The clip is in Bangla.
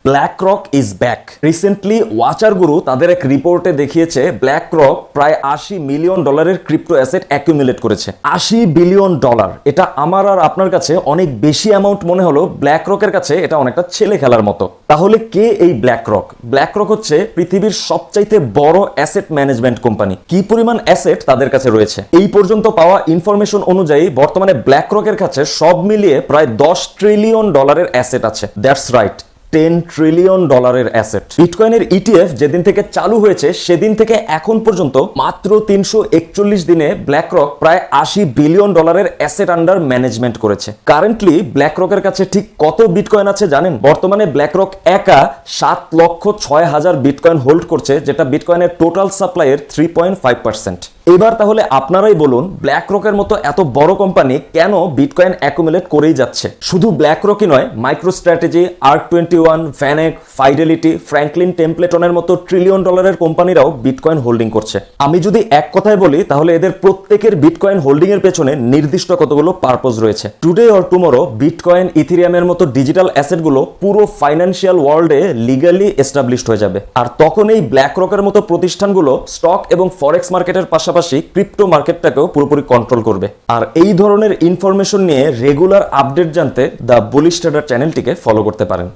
BlackRock is back. Recently watcher গুরু তাদের এক রিপোর্টে দেখিয়েছে BlackRock প্রায় $80 মিলিয়ন ক্রিপ্টো অ্যাসেট অ্যাকুমুলেট করেছে। $80 বিলিয়ন। এটা আমার আর আপনার কাছে অনেক বেশি অ্যামাউন্ট মনে হলো, BlackRock-এর কাছে এটা অনেকটা ছেলে খেলার মতো। তাহলে কে এই BlackRock? BlackRock হচ্ছে পৃথিবীর সবচাইতে বড় অ্যাসেট ম্যানেজমেন্ট কোম্পানি। কি পরিমাণ অ্যাসেট তাদের কাছে রয়েছে? এই পর্যন্ত পাওয়া ইনফরমেশন অনুযায়ী বর্তমানে BlackRock-এর কাছে সব মিলিয়ে প্রায় $10 ট্রিলিয়ন অ্যাসেট আছে। That's right, $10 trillion asset. বিটকয়েনের ইটিএফ যেদিন থেকে চালু হয়েছে সেদিন থেকে এখন পর্যন্ত মাত্র 341 দিনে BlackRock প্রায় $80 বিলিয়ন অ্যাসেট আন্ডার ম্যানেজমেন্ট করেছে। কারেন্টলি BlackRock-এর কাছে ঠিক কত বিটকয়েন আছে জানেন? বর্তমানে BlackRock একা 7,06,000 বিটকয়েন হোল্ড করছে, যেটা বিটকয়েনের টোটাল সাপ্লাইয়ের 3.5%। এবার তাহলে আপনারাই বলুন, BlackRock-এর মতো এত বড় কোম্পানি কেন বিটকয়েন অ্যাকুমুলেট করেই যাচ্ছে? শুধু BlackRock-ই নয়, MicroStrategy, ARK21, VanEck, Fidelity, Franklin Templeton-এর মতো ট্রিলিয়ন ডলারের কোম্পানিরাও বিটকয়েন হোল্ডিং করছে। আমি যদি এক কথায় বলি তাহলে এদের প্রত্যেকের বিটকয়েন হোল্ডিং এর পেছনে নির্দিষ্ট কতগুলো পারপোজ রয়েছে। টুডে অর টুমোরো বিটকয়েন, ইথেরিয়ামের মতো ডিজিটাল অ্যাসেটগুলো পুরো ফাইন্যান্সিয়াল ওয়ার্ল্ডে লিগালি এস্টাবলিশড হয়ে যাবে। আর তখন এই BlackRock-এর মতো প্রতিষ্ঠানগুলো স্টক এবং ফরেক্স মার্কেটের পাশাপাশি ক্রিপ্টো মার্কেটটাকেও পুরোপুরি কন্ট্রোল করবে। আর এই ধরনের ইনফরমেশন নিয়ে রেগুলার আপডেট জানতে দ্য বুলিশ ট্রেডার চ্যানেলটিকে ফলো করতে পারেন।